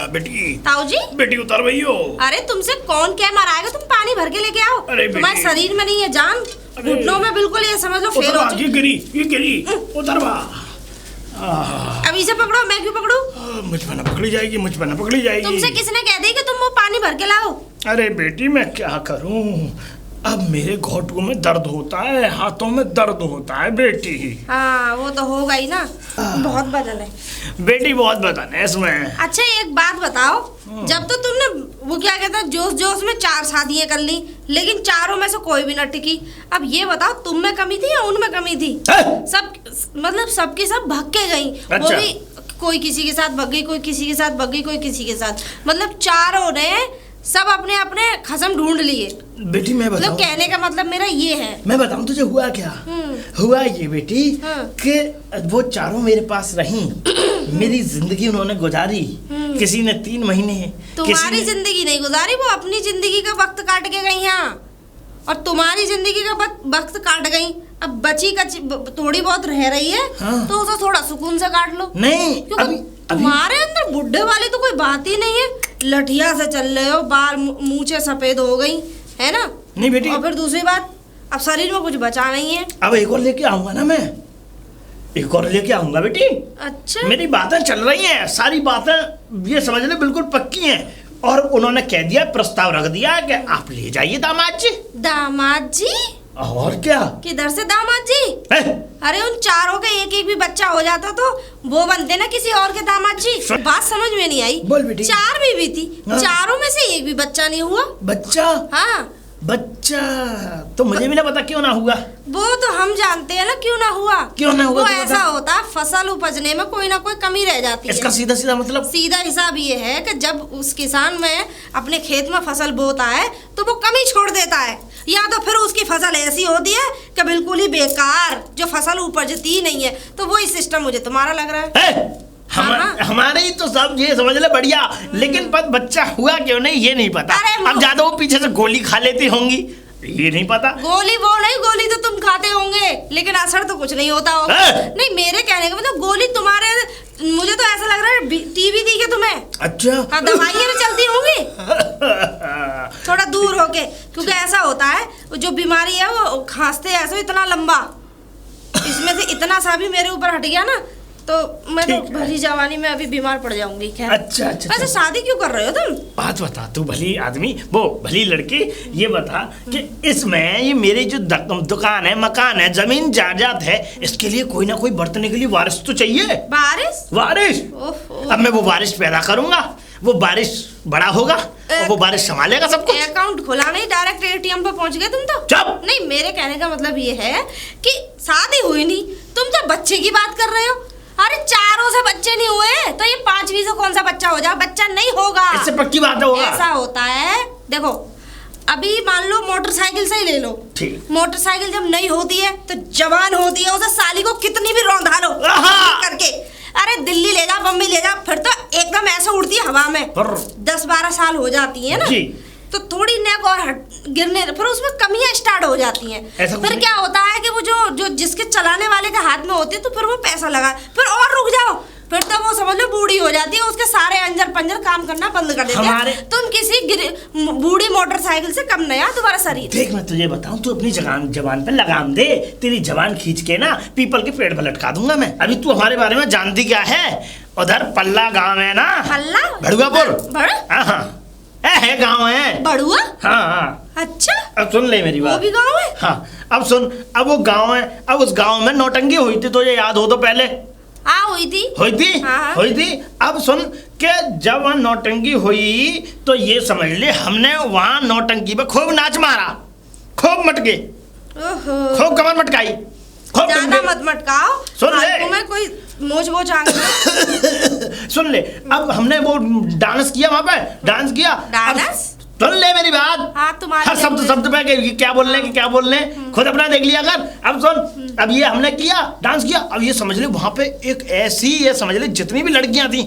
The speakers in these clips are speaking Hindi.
बेटी। ताऊ जी बेटी उतर रही हो। अरे तुमसे कौन क्या मराएगा, तुम पानी भर के लेके आओ। अरे तुम्हारे शरीर में नहीं है जान, घुटनों में बिल्कुल ये समझ लो फेल हो ये गिरी उतरवा। अब इसे पकड़ो, मैं क्यों पकड़ू? मुझ पर न पकड़ी जाएगी, मुझ पर न पकड़ी जाएगी। तुमसे किसने कह दी कि तुम वो पानी भर के लाओ? अरे बेटी मैं क्या करूं, अब मेरे घोटों में दर्द होता है, हाथों में दर्द होता है बेटी। हाँ वो तो होगा ही ना, बहुत बदन है बेटी, बहुत बदन है इसमें। अच्छा एक बात बताओ, जब तो तुमने वो क्या कहता है जोश जोश में 4 शादियां कर ली, लेकिन चारों में से कोई भी न टिकी। अब ये बताओ तुम में कमी थी या उनमें कमी थी? सब मतलब सबकी सब भग के गई। अच्छा। वो भी कोई किसी के साथ भग गई, कोई किसी के साथ भग गई, कोई किसी के साथ, मतलब चारों ने सब अपने अपने खसम ढूंढ लिए। बेटी मैं बताऊं, मतलब कहने का मतलब मेरा ये है। मैं बताऊं तुझे हुआ क्या? हुआ ये बेटी कि वो चारों मेरे पास रहीं, मेरी जिंदगी उन्होंने गुजारी। किसी ने 3 महीने, तुम्हारी जिंदगी नहीं गुजारी, वो अपनी जिंदगी का वक्त काट के गई यहाँ, और तुम्हारी जिंदगी का वक्त काट गई। अब बची कच्ची थोड़ी बहुत रह रही है, हाँ। तो उसे थोड़ा सुकून से काट लो। नहीं क्योंकि तुम्हारे अंदर बुढ़े वाली तो कोई बात ही नहीं है, लठिया से चल रहे हो, बाल मूछें सफेद हो गई है ना। नहीं बेटी, और फिर दूसरी बात, अब शरीर में कुछ बचा नहीं है। अब एक और लेके आऊंगा ना मैं, एक और लेके आऊंगा बेटी। अच्छा मेरी बातें चल रही हैं, सारी बातें ये समझ ले बिल्कुल पक्की हैं, और उन्होंने कह दिया, प्रस्ताव रख दिया कि आप ले जाइए दामाद जी। दामाद जी? और क्या? किधर से दामाद जी? अरे उन चारों के एक एक भी बच्चा हो जाता तो वो बनते ना किसी और के दामाद जी। बात समझ में नहीं आई। बोल बेटी। 4 बीवी थी, हाँ। चारों में से एक भी बच्चा नहीं हुआ। बच्चा? हाँ बच्चा तो मुझे भी ना पता क्यों ना हुआ। वो तो हम जानते हैं ना क्यों ना हुआ। क्यों ना हुआ? वो तो ऐसा होता है, फसल उपजने में कोई ना कोई कमी रह जाती है। इसका सीधा सीधा मतलब? सीधा हिसाब ये है कि जब उस किसान में अपने खेत में फसल बोता है तो वो कमी छोड़ देता है, या तो फिर उसकी फसल ऐसी होती है कि बिल्कुल ही बेकार, जो फसल उपजती ही नहीं है। तो वही सिस्टम मुझे तुम्हारा लग रहा है। हमारे ही तो सब ये समझ ले बढ़िया, लेकिन बच्चा हुआ क्यों नहीं ये नहीं पता। अब ज्यादा वो पीछे से गोली खा लेती होंगी, ये नहीं पता। गोली वो नहीं, गोली तो तुम खाते होंगे लेकिन असर तो कुछ नहीं होता होगा। नहीं मेरे कहने का मतलब गोली तुम्हारे, मुझे तो ऐसा लग रहा है टीबी दी के तुम्हें। अच्छा हाँ, दवाइयाँ भी चलती होंगी थोड़ा दूर होके, क्योंकि ऐसा होता है जो बीमारी है वो खांसते ऐसे इतना लंबा, इसमें से इतना सा भी मेरे ऊपर हट गया ना तो मैं तो भली जवानी में अभी बीमार पड़ जाऊंगी। खैर अच्छा अच्छा, वैसे शादी क्यों कर रहे हो तुम? बात बता, तू भली आदमी, वो भली लड़की, ये बता कि इसमें ये मेरी जो दुकान है, मकान है, जमीन जायदाद है, इसके लिए कोई ना कोई बरतने के लिए वारिस तो चाहिए। वारिस? अब मैं वो वारिस पैदा करूंगा, वो वारिस बड़ा होगा और वो वारिस संभालेगा सब कुछ। अकाउंट खोला नहीं, डायरेक्ट एटीएम पे पहुंच गए तुम तो। चुप। नहीं मेरे कहने का मतलब ये है कि शादी हुई नहीं, तुम तो बच्चे की बात कर रहे हो। अरे चारों से बच्चे नहीं हुए तो ये 5वीं से कौन सा बच्चा हो जाए? बच्चा नहीं होगा, इससे पक्की बात होगा। ऐसा होता है, देखो अभी मान लो मोटरसाइकिल से ही ले लो, मोटरसाइकिल जब नहीं होती है तो जवान होती है, उसे साली को कितनी भी रौंदा लो करके, अरे दिल्ली ले जा, बम्बई ले जा, फिर तो एकदम ऐसे उड़ती है हवा में। 10-12 साल हो जाती है ना तो थोड़ी नेक और गिरने, फिर उसमें कमियां स्टार्ट हो जाती हैं। फिर क्या होता है कि वो जो जिसके चलाने वाले के हाथ में होती है तो फिर वो पैसा लगा, फिर और रुक जाओ, फिर तो वो समझ लो बूढ़ी हो जाती है, उसके सारे अंजर पंजर काम करना बंद कर देते हैं। तुम किसी बूढ़ी मोटरसाइकिल से कम नया तुम्हारा शरीर। देख मैं तुझे बताऊं, तू अपनी जबान पे लगाम दे, तेरी जबान खींच के ना पीपल के पेड़ पर लटका दूंगा मैं। अभी तू हमारे बारे में जानती क्या है? उधर पल्ला गाँव है ना, पल्ला भड़ुआपुर है, गाँव है बड़ुआ। हाँ अच्छा अब सुन ले मेरी बात, वो भी गाँव है। हाँ अब सुन, अब वो गाँव है, अब उस गाँव में नौटंकी हुई थी, तो ये याद हो तो पहले? हाँ हुई थी। अब सुन के जब वहाँ नौटंकी हुई तो ये समझ ले हमने वहाँ नौटंकी पे खूब नाच मारा, खूब मटके, खूब कमर मटकाई, खूब ज्यादा मत मटकाओ, सुन ले तुम्हें कोई मोच वोच आ गई। सुन ले, अब हमने वो डांस किया, वहाँ पे डांस किया। सुन ले मेरी बात, हर शब्द पे क्या बोल रहे खुद अपना देख लिया कर। अब सुन, अब ये हमने किया, डांस किया, अब ये समझ ले वहाँ पे एक ऐसी, ये समझ ले जितनी भी लड़कियां थी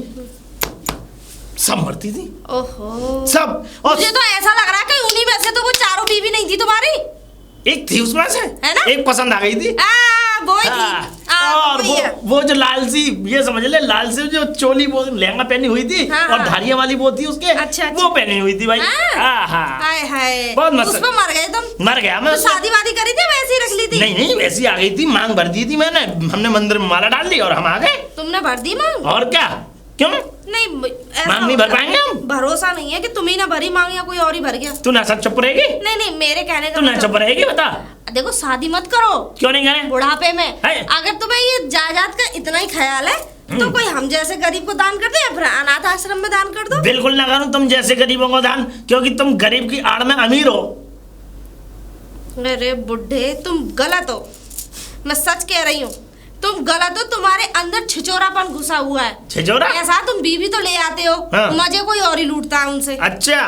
सब मरती थी। ओहो सब। और मुझे तो ऐसा लग रहा है कि उन्हीं में से तो वो चारों बीवी नहीं थी तुम्हारी। एक थी उसमें से, है ना? एक पसंद आ गई थी। वो थी। और वो जो लाल सी, ये समझ ले, लाल सी जो चोली वो लहंगा पहनी हुई थी, और धारियां वाली वो थी उसके, वो पहनी हुई थी भाई। हाय हाय, बहुत मस्त। उसमें मर गए तुम? मर गया मैं। शादी वादी करी थी वैसे ही रख ली थी? नहीं वैसी आ गई थी, मांग भर दी थी मैंने, हमने मंदिर में माला डाल दी और हम आ गए। तुमने भर दी मांग? और क्या, क्यों नहीं मांग नहीं भर पाएंगे हम? भरोसा नहीं है कि तुम ही ना भरी मांग या कोई और ही भर गया। तू ना सब चुप रहेगी? नहीं मेरे कहने का, तू ना चुप रहेगी? बता। देखो शादी मत करो। क्यों नहीं करें? बुढ़ापे में अगर तुम्हें ये जायदाद का इतना ही ख्याल है तो कोई हम जैसे गरीब को दान कर दे या फिर अनाथ आश्रम में दान कर दो। बिल्कुल ना करूं तुम जैसे गरीबों को दान, क्योंकि तुम गरीब की आड़ में अमीर हो। अरे बुढ़े तुम गलत हो, मैं सच कह रही हूँ, तुम गलत हो, तुम्हारे अंदर छिचोरापन घुसा हुआ है। छिचोरा? ऐसा तुम बीवी तो ले आते हो, मजे कोई और ही लूटता है उनसे। अच्छा,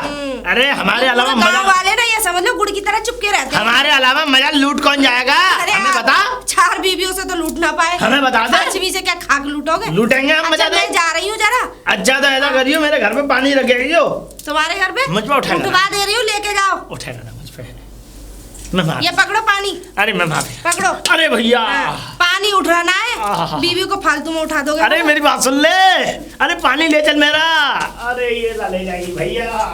अरे हमारे अलावा गाँव वाले ना ये समझ लो गुड़ की तरह चुपके रहते हैं। हमारे अलावा मजा लूट कौन जाएगा? हमें बता। 4 बीवियों से तो लूट ना पाए, हमें बता दे। 5वीं से क्या खाक लूटोगे? लूटेंगे हम, मजा मैं जा रही हूँ जरा। अच्छा तो ऐसा करियो, मेरे घर पे पानी रखेगी हो। तुम्हारे घर पे? मुझ पे उठवा दे रही हूँ, लेके जाओ। उठेगा ना मुझ पे, ये पकड़ो पानी। अरे मैं माफी। पकड़ो। अरे भैया पानी उठाना है, बीवी को फालतू में उठा दोगे। अरे मेरी बात सुन ले, अरे पानी ले चल मेरा। अरे ये ला ले जाएगी भैया।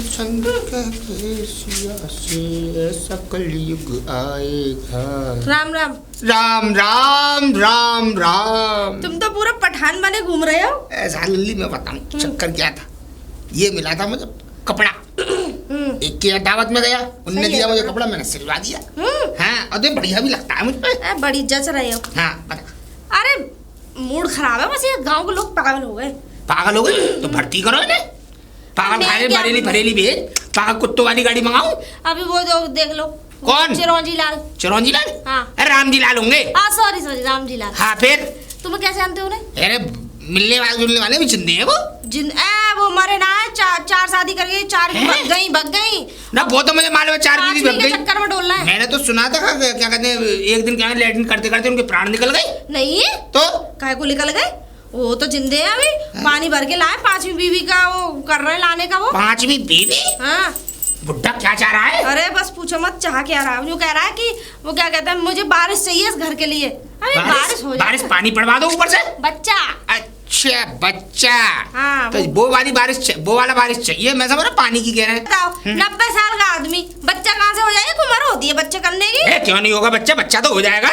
कलयुग आएगा। राम राम। राम राम राम राम। तुम तो पूरा पठान बने घूम रहे हो। ऐसा लल्ली मैं बताऊं चक्कर क्या था। ये मिला था मुझे कपड़ा, एक के दावत में गया, उनने दिया मुझे कपड़ा, मैंने सिलवा दिया। हाँ, और बढ़िया भी लगता है मुझ पे। बड़ी जच रहे हो। हाँ बता। अरे मूड खराब है, बस ये गांव के लोग पागल हो गए। पागल हो गए तो भर्ती करो इन्हें। पागल खाने बरेली भरेली भेज, पागल कुत्तों वाली गाड़ी मंगाऊं। अभी वो जो देख लो। कौन? चिरौंजी लाल। चिरौंजी लाल? हाँ। अरे रामजी लाल होंगे। सॉरी रामजी लाल। हाँ फिर तुम्हें कैसे जानते हो? अरे मिलने वाले जुलने वाले भी जिंदे हैं वो। वो मरे ना है, 4 शादी कर गई, 4 भग गई ना। वो तो मुझे मालूम है, 4 बीवी भग गई। चक्कर में डोलना है। मैंने तो सुना था क्या कहते हैं, एक दिन क्या लैट्रिन करते करते उनके प्राण निकल गए। नहीं तो काहे को निकल गए? वो तो जिंदे हैं अभी। पानी भर के लाए, 5वीं बीवी का वो कर रहे लाने का। वो 5वीं बीवी? हाँ। बुड्ढा क्या चाह रहा है? अरे बस पूछो मत, चाह क्या रहा है। वो कह रहा है कि वो क्या कहता है, मुझे बारिश चाहिए इस घर के लिए। अरे बारिश हो जाए, बारिश पानी पड़वा दो ऊपर से। बच्चा। अच्छा बच्चा। हाँ, तो वो वाली बारिश, वो वाला बारिश चाहिए। मैं समझ रहा पानी की कह रहे हैं। बताओ 90 साल का आदमी, बच्चा कहाँ से हो जाएगा? उम्र होती है बच्चे करने की। क्यों नहीं होगा बच्चा? बच्चा तो हो जाएगा।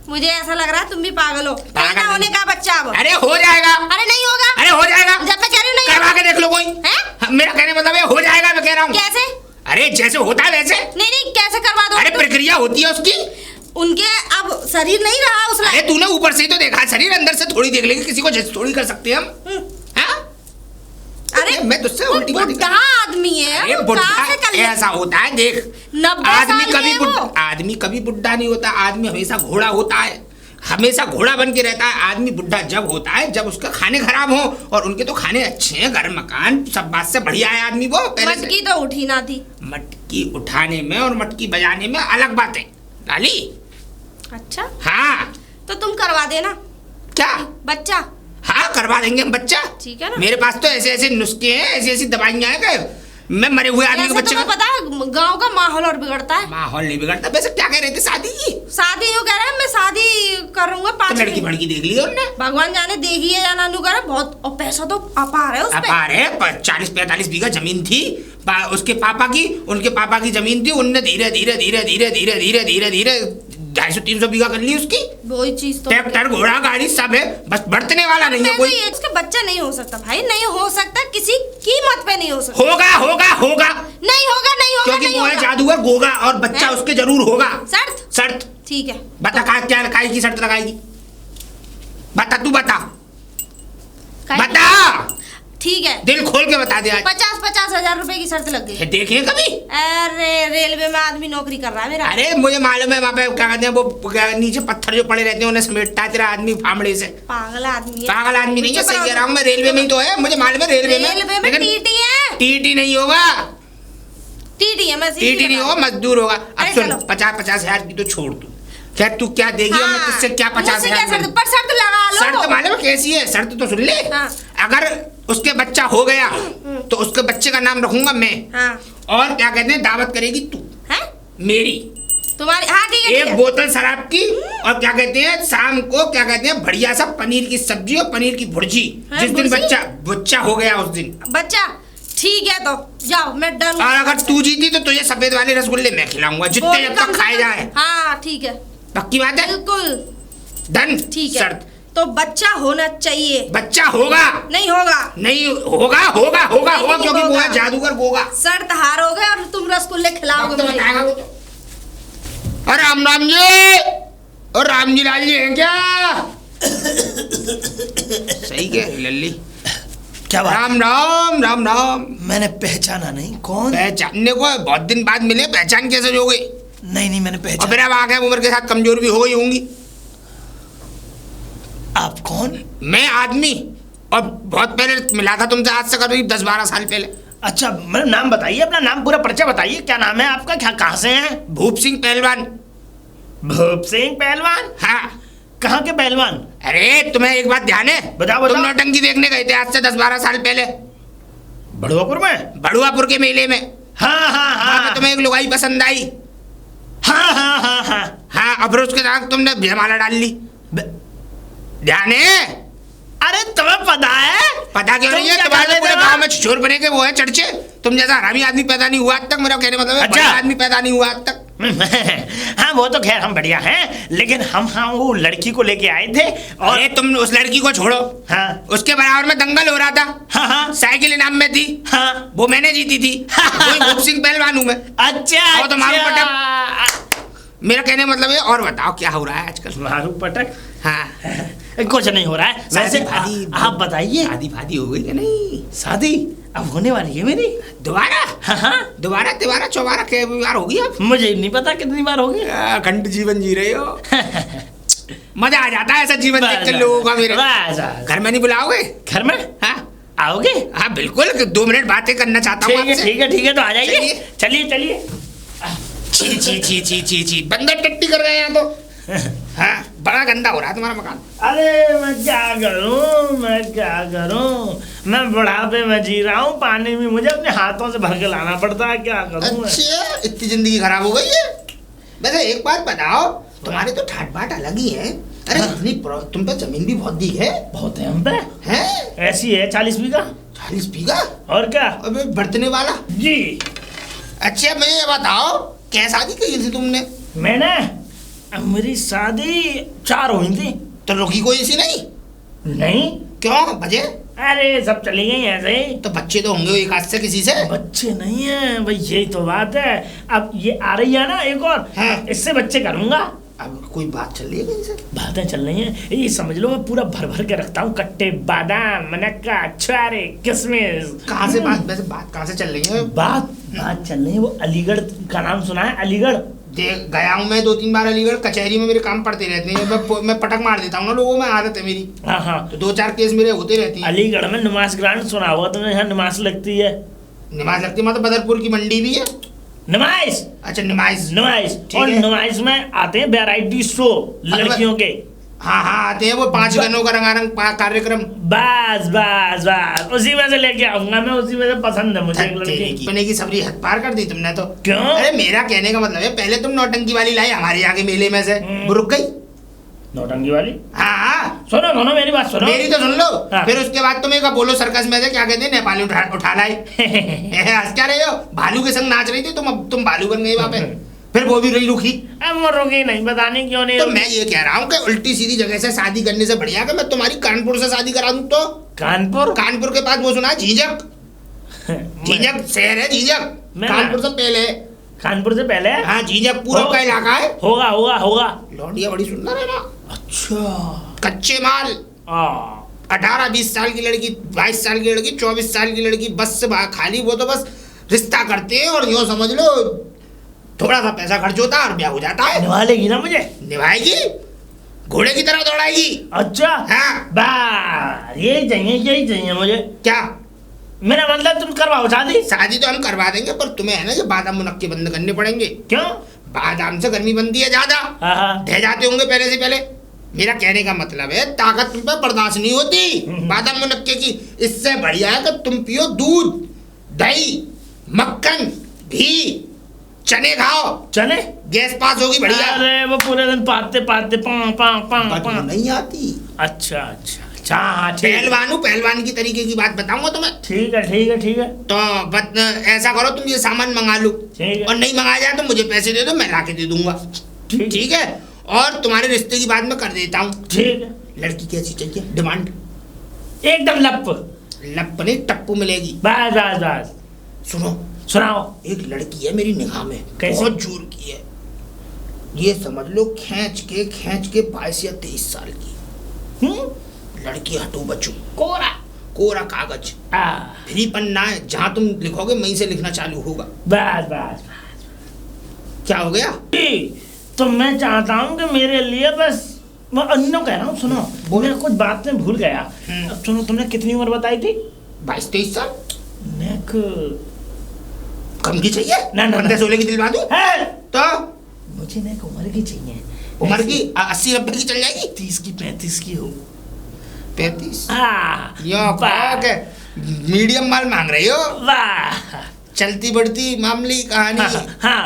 मुझे ऐसा लग रहा है तुम भी पागल हो। पैदा होने का बच्चा अब। अरे हो जाएगा। अरे नहीं होगा। अरे हो जाएगा। जब मैं कह रही हूँ नहीं करवा के देख लो कोई। मेरा कहने मतलब है हो जाएगा, मैं कह रहा हूँ। कैसे? अरे जैसे होता है वैसे। नहीं कैसे करवा दो? अरे प्रक्रिया होती है उसकी। उनके अब शरीर नहीं रहा उसमें। अरे तूने ऊपर से ही तो देखा, शरीर अंदर से थोड़ी देख लेंगे, किसी को जज थोड़ी कर सकते हैं हम। अरे मैं तुझसे उल्टी बात बुढ़ा आदमी है। अरे बुढ़ा ऐसा होता है, देख आदमी कभी बुढ़ा नहीं होता। आदमी हमेशा घोड़ा होता है, हमेशा घोड़ा बन के रहता है। आदमी बुढ़ा जब होता है जब उसका खाने खराब हो, और उनके तो खाने अच्छे हैं, घर मकान सब बात से बढ़िया है आदमी। वो मटकी तो उठी ना थी। मटकी उठाने में और मटकी बजाने में अलग बात है लाली। अच्छा हाँ, तो तुम करवा देना। क्या? बच्चा। हाँ करवा देंगे हम बच्चा। ठीक है ना। मेरे पास तो ऐसे ऐसे नुस्खे हैं, ऐसी ऐसी दवाइयां हैं। मैं मरे हुए आदमी के बच्चे को पता है गांव का माहौल और बिगड़ता है। माहौल नहीं बिगड़ता। वैसे क्या कह रहे थे? शादी की? शादी यूँ कह रहे हैं मैं शादी करूंगा। 5 लड़की भड़की देख ली उन्होंने। भगवान जाने देखी है या नानू करे बहुत, और पैसा तो अपार है उसपे। अपार है। 40-45 बीघा जमीन थी उसके पापा की, उनके पापा की जमीन थी। उनने धीरे धीरे धीरे धीरे धीरे धीरे धीरे धीरे 250-300 बीघा कर ली उसकी। वही चीज तो, ट्रैक्टर घोड़ा गाड़ी सब है, बस बढ़तने वाला नहीं है कोई। इसका बच्चा नहीं हो सकता भाई, नहीं हो सकता, किसी कीमत पे नहीं हो सकता। होगा होगा होगा। नहीं होगा नहीं होगा, क्योंकि वो है जादूगर गोगा, और बच्चा उसके जरूर होगा। शर्त ठीक है। बता क्या लगाई की शर्त लगाएगी? बता तू बता। ठीक है, दिल खोल के बता दे। 50 हजार रुपए की शर्त लग गई। देखे कभी? अरे रेलवे में आदमी नौकरी कर रहा है मेरा। अरे मुझे मालूम है, वहाँ पे क्या कहते हैं वो नीचे पत्थर जो पड़े रहते हैं उन्हें समेटता है तेरा आदमी फामड़े से। पागल आदमी है। पागल आदमी नहीं है, सही कह रहा हूँ मैं। रेलवे में ही तो है, मुझे मालूम है। रेलवे में टीटी है। टीटी नहीं होगा, टीटी है। टीटी नहीं होगा, मजदूर होगा। अब सुन, 50 हजार की तो छोड़ तू। क्या तू क्या देगी? मैं तुझसे क्या 50 हजार? पर शर्त लगा लो। शर्त मालूम है कैसी है? शर्त तो सुन ले। अगर उसके बच्चा हो गया तो उसके बच्चे का नाम रखूंगा मैं। और क्या कहते हैं, दावत करेगी तू मेरी। तुम्हारी, हाँ ठीक है, एक बोतल शराब की, और क्या कहते हैं शाम को, क्या कहते हैं बढ़िया सा पनीर की सब्जी और पनीर की भुर्जी। जिस दिन बच्चा हो गया उस दिन बच्चा, ठीक है तो जाओ, मैं डन। और अगर तू जीती तो तुझे सफेद वाले रसगुल्ले मैं खिलाऊंगा, जितने जब तक खाए जाए। हाँ ठीक है, पक्की बात है? बिल्कुल डन। ठीक है। शर्त तो बच्चा होना चाहिए। बच्चा होगा? नहीं होगा। नहीं होगा, होगा होगा होगा, क्योंकि वो है जादूगर गोगा। शर्त हारोगे और तुम रसगुल्ले खिलाओगे मुझे। और राम राम जी, और राम जी लाल जी हैं क्या? सही क्या लल्ली? क्या बात? राम राम राम राम। मैंने पहचाना नहीं, कौन? पहचानने को बहुत दिन बाद मिले, पहचान कैसे हो गई? नहीं मैंने और पहचाना। फिर अब आगे उम्र के साथ कमजोर भी हो गई होंगी। आप कौन? मैं आदमी, और बहुत पहले मिला था तुमसे, आज से करीब 10-12 साल पहले। अच्छा, मेरा नाम बताइए, अपना नाम पूरा परिचय बताइए, क्या नाम है आपका, क्या कहाँ से हैं? भूप सिंह पहलवान। भूप सिंह पहलवान? हाँ। कहाँ के पहलवान? अरे तुम्हें एक बात ध्यान है? बताओ। तुम नौटंकी देखने गए थे आज से 10-12 साल पहले बड़ुआपुर में? बड़ुआपुर के मेले में। हाँ। तुम्हें एक लुगाई पसंद आई। हाँ। अब उसके साथ तुमने जयमाला डाल ली, ध्यान है? अरे तुम्हें पता है? पता क्यों नहीं है? तुम्हारे पूरे गांव में छोर बने के वो है चर्चे। तुम जैसा हरामी आदमी पैदा नहीं हुआ आज तक, मेरा कहने मतलब है बढ़िया आदमी पैदा नहीं हुआ आज तक। हाँ वो तो खैर हम बढ़िया हैं, लेकिन हम वो लड़की को लेके आए थे। और तुम उस लड़की को छोड़ो। हाँ। उसके बराबर में दंगल हो रहा था। हाँ। साइकिल इनाम में थी। हाँ। वो मैंने जीती थी। भूप सिंह पहलवान हूँ मैं। अच्छा। और तो मारू पटक। मेरा कहने मतलब है, और बताओ क्या हो रहा है आजकल? मारू पटक? हाँ। कुछ नहीं हो रहा है। वैसे आप बताइए, शादी फादी हो गई या नहीं? शादी अब होने वाली है मेरी। दोबारा? हाँ। दोबारा तिबारा चौबारा कई बार होगी अब? मुझे नहीं पता कितनी बार होगी। अखंड जीवन जी रहे हो। मजा आ जाता है ऐसा जीवन देख के लोगों का। मेरे घर में नहीं बुलाओगे? घर में? हाँ। आओगे? हाँ बिल्कुल, 2 मिनट बातें करना चाहता हूँ आपसे। ठीक है तो आ जाइए। चलिए। छी बंदर टट्टी कर रहे हैं यहाँ तो। हाँ, बड़ा गंदा हो रहा है तुम्हारा मकान। अरे मैं क्या करूं, मैं बुढ़ापे में जी रहा हूँ, पानी भी मुझे अपने हाथों से भर के लाना पड़ता है, क्या करूं। अच्छा, इतनी जिंदगी खराब हो गई है। वैसे एक बात बताओ, तुम्हारे तो ठाट बाट अलग ही है। अरे इतनी तुम पे जमीन भी बहुत दी है। बहुत है हम पे। है? ऐसी है 40 बीघा। 40 बीघा? और क्या? अबे बरतने वाला जी। अच्छा मुझे ये बताओ, क्या शादी की थी तुमने? मैंने, मेरी शादी 4 हुई थी। तो रुकी कोई सी नहीं? नहीं। क्यों बजे? अरे सब चली गई ऐसे ही। तो बच्चे तो होंगे एक हाथ से किसी से? बच्चे नहीं है भाई, यही तो बात है। अब ये आ रही है ना एक और, इससे बच्चे करूंगा। अब कोई बात चल रही है कहीं से? बातें चल रही हैं, ये समझ लो मैं पूरा भर के रखता हूँ, कट्टे बादाम मनक्का छुआरे किशमिश। कहाँ से बात, वैसे बात कहाँ से चल रही है? बात चल रही है, वो अलीगढ़ का नाम सुना है? अलीगढ़ देख गया हूँ मैं 2-3 बार अलीगढ़। कचहरी में मेरे काम पड़ते रहते हैं, मैं पटक मार देता हूँ ना लोगों में, आदत है मेरी। हाँ। तो 2-4 केस मेरे होते रहती हैं। अलीगढ़ में नमाज ग्रांड सुना होगा तुमने, यहाँ नमाज लगती है। नमाज लगती है? मतलब बदरपुर की मंडी भी है नमाज। अच्छा नमाज। और नमाज में आते हैं वैरायटी शो लड़कियों के। हाँ आते हैं वो 5 गनों का रंगारंग कार्यक्रम। बस उसी में से लेके आऊंगा मैं, उसी में से पसंद है मुझे एक लड़की। पने की सबरी हद पार कर दी तुमने तो। क्यों? अरे मेरा कहने का मतलब है, पहले तुम नौटंकी वाली लाई हमारे यहाँ के मेले में से, रुक गई। नौटंकी वाली? हाँ सुनो मेरी बात सुनो। मेरी तो सुन लो। हाँ। फिर उसके बाद तुम एक बोलो सर्कस में से क्या कहते हैं, नेपाली उठा लाई। हंस क्या रहे हो? भालू के संग नाच रही थी तुम भालू बन गई वहाँ पे। फिर वो भी रही रुकी। अब वो रुकी नहीं, बताने क्यों नहीं? तो मैं ये कह रहा हूँ कि उल्टी सीधी जगह से शादी करने से बढ़िया कि मैं तुम्हारी कानपुर से शादी करा दूं। तो कानपुर के पास वो सुना झीझक? झीझक शहर है, झीझक कानपुर से पहले। कानपुर से पहले? हाँ, झीझक पूरा का इलाका है। होगा। लौंडिया बड़ी सुंदर है ना। अच्छा। कच्चे माल। 18-20 साल की लड़की, 22 साल की लड़की, 24 साल की लड़की, बस से खाली वो तो बस रिश्ता करते हैं और यूँ समझ लो थोड़ा सा पैसा खर्च होता है और ब्याह हो जाता है। निभा लेगी ना मुझे? निभाएगी, घोड़े की तरह दौड़ाएगी। अच्छा। हाँ बस यही चाहिए मुझे। क्या? मेरा मतलब तुम करवाओ शादी तो हम करवा देंगे, पर तुम्हें है ना ये बादाम मुनक्के बंद करने पड़ेंगे। क्यों? बादाम से गर्मी बनती है ज्यादा, ढह जाते होंगे पहले से पहले। मेरा कहने का मतलब है ताकत तुम पे बर्दाश्त नहीं होती बादाम मुनक्के की। इससे बढ़िया है कि तुम पियो दूध, दही, मक्खन, घी, चने खाओ, चने गैस पास होगी बढ़िया। अरे वो पूरे दिन पाते पाते बदबू नहीं आती। अच्छा अच्छा अच्छा, हाँ ठीक है। पहलवान की तरीके की बात बताऊंगा तुम्हें। ठीक है ठीक है ठीक है। तो ऐसा करो, तुम ये सामान मंगा लो, ठीक है। और नहीं मंगाया जाए तो मुझे पैसे दे दो, मैं ला के दे दूंगा। ठीक है, और तुम्हारे रिश्ते की बात मैं कर देता हूँ। ठीक है। लड़की कैसी चाहिए, डिमांड? एकदम लप नहीं, टप्पू मिलेगी। बस बस बस। सुनो, सुनाओ। एक लड़की है मेरी निगाह में, कैसी? बहुत जोर की है, ये समझ लो खींच के 22 या 23 साल की लड़की, हटू बचू, कोरा कागज, फ्री पन्ना है, जहां तुम लिखोगे वहीं से लिखना चालू होगा। बस बस। क्या हो गया? तो मैं चाहता हूँ कि मेरे लिए बस, मैं अन्य कह रहा हूँ, सुनो मैं कुछ बात में भूल गया। अब सुनो, तुमने कितनी उम्र बताई थी? 22-23 साल। नेक कम की चाहिए? ना 15-16 की दिलवा दूं? है तो मुझे नेक उम्र की चाहिए। उम्र की 80-90 की चल जाएगी? 30 की 35 की हो। 35? वाह मीडियम माल मांग रही हो? वाह, चलती बढ़ती मामूली कहानी। हाँ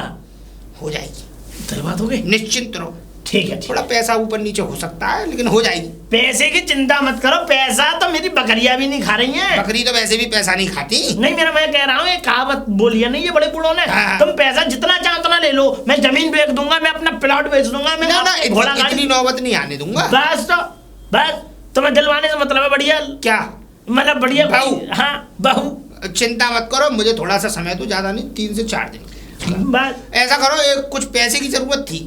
हो जाएगी, दिलवा दोगे? निश्चिंत रहो। ठीक है। थोड़ा पैसा ऊपर नीचे हो सकता है, लेकिन हो जाएगी। पैसे की चिंता मत करो, पैसा तो मेरी बकरियां भी नहीं खा रही हैं। बकरी तो वैसे भी पैसा नहीं खाती। नहीं, मैं कह रहा हूँ, ये कहावत बोली है नहीं ये बड़े बूढ़ों ने, तुम पैसा जितना चाहो उतना ले लो, मैं जमीन बेच दूंगा, मैं अपना प्लॉट बेच दूंगा, मैं घोड़ा गाड़ी, इतनी नौबत नहीं आने दूंगा। बस तो बस, तुम्हें दिलवाने से मतलब है बढ़िया। क्या मतलब बढ़िया बहू? हाँ बहू। चिंता मत करो, मुझे थोड़ा सा समय तो, ज्यादा नहीं, 3 से 4 दिन। बस ऐसा करो, एक कुछ पैसे की जरूरत थी।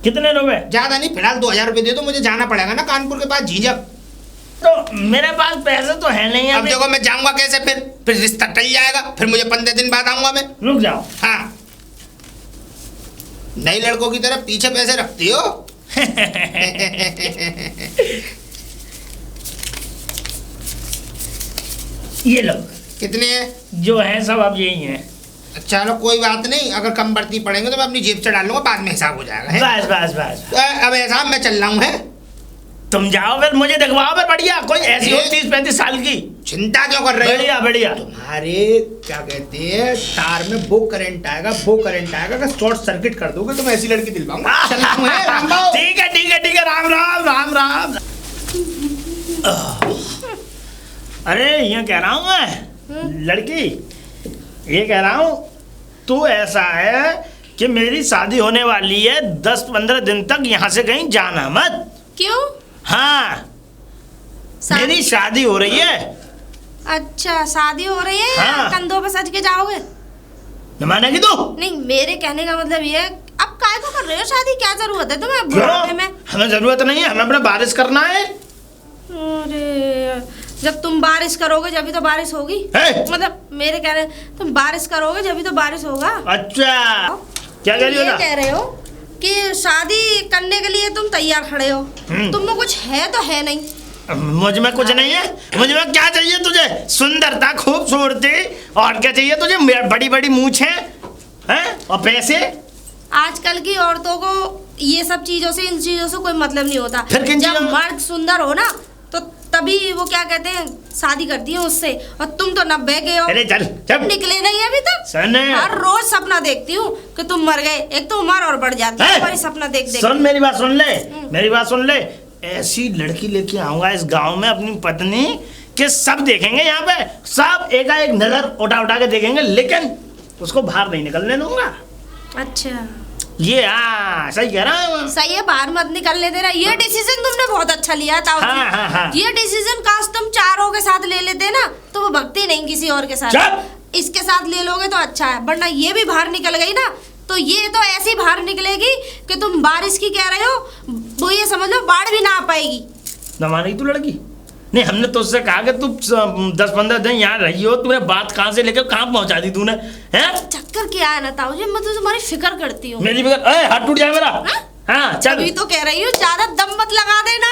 कितने रुपए? ज्यादा नहीं, फिलहाल 2000 रुपए दे दो, मुझे जाना पड़ेगा ना कानपुर के पास झीझक। तो मेरे पास पैसे तो है नहीं। अब देखो मैं जाऊंगा कैसे, फिर रिश्ता टल जाएगा, फिर मुझे 15 दिन बाद आऊंगा मैं। रुक जाओ। हाँ, नई लड़कों की तरह पीछे पैसे रखती हो। ये लो। कितने हैं? जो है सब अब यही है। चलो कोई बात नहीं, अगर कम बढ़ती पड़ेंगे तो मैं अपनी जेब से डाल लूंगा, बाद में हिसाब हो जाएगा। बस बस बस। अब ऐसा मैं चल रहा हूँ, है तुम जाओ, फिर मुझे दिखवाओ, फिर बढ़िया कोई ऐसी हो 30-35 साल की। चिंता क्यों कर रहे हो? बढ़िया बढ़िया। तुम्हारे क्या कहते हैं, तार में वो करंट आएगा, अगर शॉर्ट सर्किट कर दोगे तो मैं ऐसी लड़की दिलवाऊंगा। ठीक है ठीक है ठीक है, राम राम राम राम। अरे ये कह रहा हूँ मैं, लड़की ये कह रहा हूँ, तू ऐसा है कि मेरी शादी होने वाली है, 10-15 दिन तक यहाँ से कहीं जाना मत। क्यों? हाँ, मेरी शादी हो रही है। अच्छा, शादी हो रही है? हाँ। कंधों पे सज के जाओगे? न मानेगी तू? नहीं, मेरे कहने का मतलब ये है, अब काय को कर रहे हो शादी, क्या जरूरत है तुम्हें बुढ़ापे में? हमें जरूरत नहीं है, हमें अपना बारिश करना है। अरे जब तुम बारिश करोगे जब तो बारिश होगी। मतलब मेरे कह रहे, तुम बारिश करोगे जब तो बारिश होगा। अच्छा, क्या कह रही हो? ये कह रहे हो कि शादी करने के लिए तुम तैयार खड़े हो, तुम में कुछ है तो है नहीं। मुझ में कुछ नहीं है। मुझ में क्या चाहिए तुझे? सुंदरता, खूबसूरती, और क्या चाहिए तुझे? बड़ी बड़ी मूंछें हैं और पैसे। आजकल की औरतों को ये सब चीजों से, इन चीजों से कोई मतलब नहीं होता। फिर किन जब मर्द सुंदर हो ना तो तभी वो क्या कहते हैं, शादी करती है उससे। और तुम तो 90 के हो। अरे चल निकले नहीं अभी तक। हर रोज सपना देखती हूँ कि तुम मर गए। एक तो उम्र और बढ़ जाती है तुम्हारी सपना देख देख। सुन मेरी बात, सुन ले मेरी बात, सुन ले। ऐसी लड़की लेके आऊंगा इस गांव में अपनी पत्नी के, सब देखेंगे यहाँ पे, सब एकाएक नजर उठा उठा के देखेंगे, लेकिन उसको बाहर नहीं निकलने दूंगा। अच्छा, ये हाँ सही कह रहा हूँ। सही है, बाहर मत निकलने देना। ये डिसीजन तुमने बहुत अच्छा लिया था। हाँ। ये डिसीजन काश तुम चारों के साथ ले लेते ना, तो वो भक्ति नहीं किसी और के साथ। इसके साथ ले लोगे तो अच्छा है, वरना ये भी बाहर निकल गई ना तो ये तो ऐसी बाहर निकलेगी कि तुम बारिश की कह रहे हो, वो ये समझ लो बाढ़ भी ना आ पाएगी। न मानेगी तू लड़की? नहीं, हमने तो उससे कहा कि तू 10-15 दिन यहाँ रही हो, तूने बात कहाँ से लेकर कहाँ पहुँचा दी तूने? हैं? चक्कर क्या है ना ताऊ जी, मैं तो तुम्हारी फिक्र करती हूँ। मेरी फिक्र? हाथ टूट जाए मेरा। हाँ चल। अभी तो कह रही हूँ ज्यादा दम मत लगा देना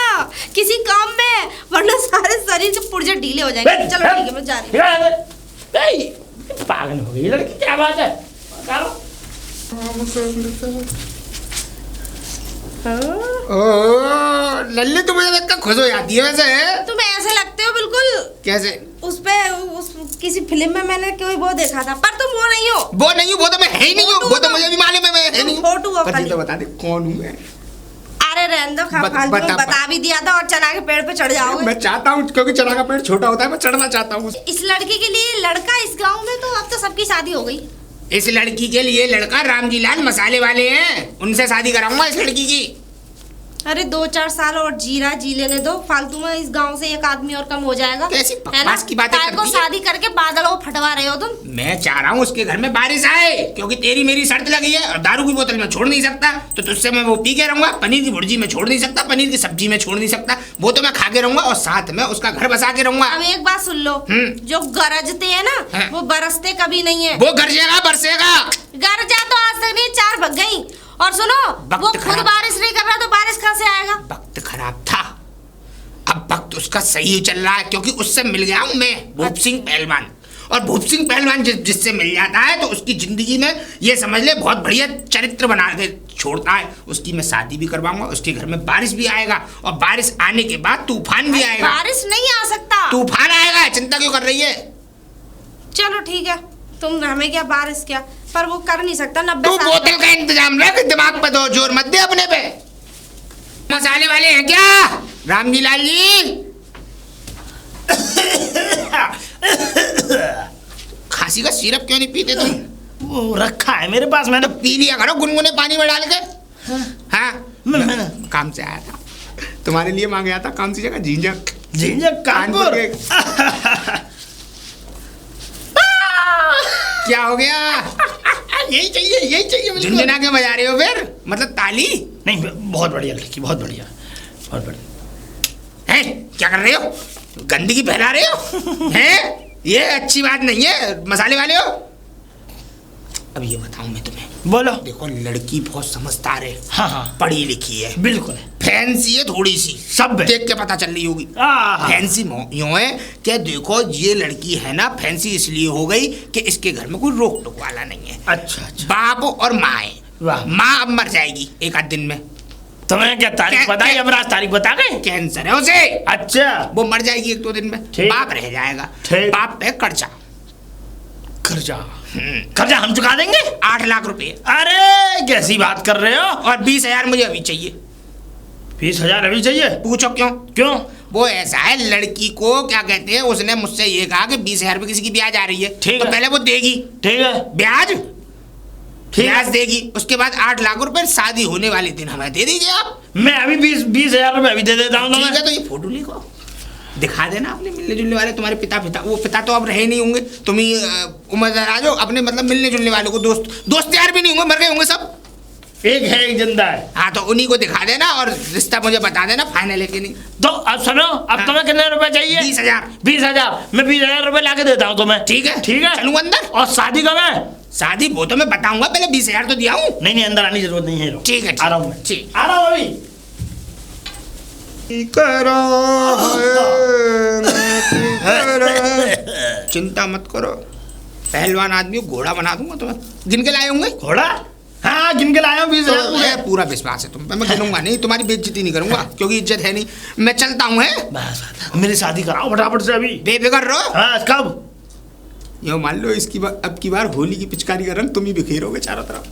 किसी काम में, वरना सारे शरीर से पुर्जे ढीले हो जाएंगे। चलो ठीक है, मैं जा रही हूँ। पागल हो गई लड़की, क्या बात है? लल्ली तो मुझे लगता खुश हो जाती है वैसे। तुम ऐसे लगते हो बिल्कुल, कैसे? उस पे किसी फिल्म में मैंने कोई वो देखा था, पर तुम वो नहीं हो। वो नहीं हूँ, वो तो मैं है ही नहीं हूँ, वो तो मुझे भी मालूम है मैं है नहीं हूँ। फोटो हो पर ये तो बता दे कौन हूँ मैं। अरे रहने दो, बता भी दिया था और चना के पेड़ पे चढ़ जाओगे। मैं चाहता हूँ, क्योंकि चना का पेड़ छोटा होता है, मैं चढ़ना चाहता हूँ। इस लड़की के लिए लड़का इस गांव में, तो अब तो सबकी शादी हो गई। इस लड़की के लिए लड़का रामजी लाल मसाले वाले हैं, उनसे शादी कराऊंगा इस लड़की की। अरे 2-4 साल और जी लेने दो, फालतू में इस गांव से एक आदमी और कम हो जाएगा। कैसी है ना? बकवास की बातें को शादी करके बादल को फटवा रहे हो तुम। मैं चाह रहा हूँ उसके घर में बारिश आए, क्योंकि तेरी मेरी शर्त लगी है और दारू की बोतल में छोड़ नहीं सकता, तो तुझसे मैं वो पी के रहूंगा। पनीर की भुर्जी में छोड़ नहीं सकता, पनीर की सब्जी में छोड़ नहीं सकता, वो तो मैं खा के रहूंगा और साथ में उसका घर बसा के रहूंगा। अब एक बात सुन लो, जो गरजते हैं ना वो बरसते कभी नहीं है। वो गरजेगा बरसेगा। गरजा तो आज तक नहीं, 4 भग गई। और सुनो, वो खुद बारिश नहीं कर रहा तो बारिश कहाँ से आएगा? वक्त खराब था, अब वक्त उसका सही चल रहा है, क्योंकि उससे मिल गया हूँ मैं, भूप सिंह पहलवान। और भूप सिंह पहलवान जिससे मिल जाता है तो उसकी जिंदगी में ये समझ ले बहुत बढ़िया चरित्र बना के छोड़ता है। उसकी मैं शादी भी करवाऊंगा, उसके घर में बारिश भी आएगा, और बारिश आने के बाद तूफान भी आएगा। बारिश नहीं आ सकता, तूफान आएगा, चिंता क्यों कर रही है? चलो ठीक है, तुम हमें क्या बारिश क्या, पर वो कर नहीं सकता। 90 तू बोतल का इंतजाम रख, दिमाग पे दो जोर मत दे अपने पे। मसाले वाले हैं क्या रामजी लाल जी? खांसी का सिरप क्यों नहीं पीते तुम? वो रखा है मेरे पास, मैंने पी लिया करो गुनगुने पानी में डाल के। हाँ मैं काम से आया था, तुम्हारे लिए मांग गया था। कौन सी जगह? झींझक। झींझक कानपुर। क्या हो गया? यही चाहिए। झुंझुना के बजा रहे हो फिर? मतलब ताली? नहीं, बहुत बढ़िया लड़की, बहुत बढ़िया, बहुत बढ़िया। हैं क्या कर रहे हो? गंदगी फैला रहे हो? हैं ये अच्छी बात नहीं है, मसाले वाले हो। अब ये बताऊं मैं तुम्हें, बोलो। देखो लड़की बहुत समझदार है, हाँ पढ़ी लिखी है, बिल्कुल फैंसी है थोड़ी सी, सब देख के पता चल रही होगी। फैंसी यूं है कि देखो ये लड़की है ना, फैंसी इसलिए हो गई कि इसके घर में कोई रोक टोक वाला नहीं है। अच्छा। बाप और माँ है, माँ अब मर जाएगी एक आध दिन में। तुम्हें क्या तारीख बताई? अब रात तारीख बता गए? कैंसर है उसे। अच्छा। वो मर जाएगी 1-2 दिन में, बाप रह जाएगा। बाप पे कर्जा हम चुका देंगे 8 लाख रुपए। अरे कैसी बात कर रहे हो? और 20,000 मुझे अभी चाहिए। 20,000 अभी चाहिए? पूछो क्यों? वो ऐसा है, लड़की को क्या कहते हैं, उसने मुझसे ये कहा कि 20,000 रुपए किसी की ब्याज आ रही है, तो पहले वो देगी। ठीक है, ब्याज देगी, उसके बाद 8 लाख रुपए शादी होने वाले दिन हमें दे दीजिए आप। मैं अभी 20,000 रुपए अभी दे देता हूँ। ठीक है, तो ये फोटो लिखो, दिखा देना अपने मिलने जुलने वाले, तुम्हारे पिता तो अब रहे नहीं होंगे, तुम ही उम्रदराज हो, अपने मतलब मिलने जुलने वालों को, दोस्त यार भी नहीं होंगे, मर गए होंगे सब। एक है एक जिंदा है। हाँ, तो उन्हीं को दिखा देना और रिश्ता मुझे बता देना, फाइनल है कि नहीं। तो अब सुनो, अब तुम्हें कितने रुपए चाहिए? 20,000। 20,000 मैं 20,000 रुपए ला के देता हूँ तुम्हें। ठीक है चलूँ अंदर? और शादी कब है? शादी वो तो मैं बताऊंगा, पहले 20,000 तो दिया हूँ। नहीं, अंदर आने की जरूरत नहीं है। ठीक है, आ रहा हूँ मैं। ठीक, आ रहा हूँ अभी। चिंता मत करो, पहलवान आदमी घोड़ा बना दूंगा तुम्हें। गिन के लाए होंगे घोड़ा? हाँ, गिन के लाया हूँ 20,000। तो पूरा विश्वास है तुम पे, मैं गिनूंगा नहीं, तुम्हारी बेइज्जती नहीं करूंगा, क्योंकि इज्जत है नहीं। मैं चलता हूँ। मेरी शादी कराओ फटाफट से अभी। बेफिक्र रहो। हाँ, कब? यो मान लो इसकी अब की बार होली की पिचकारी का रंग तुम ही बिखेरोगे चारों तरफ।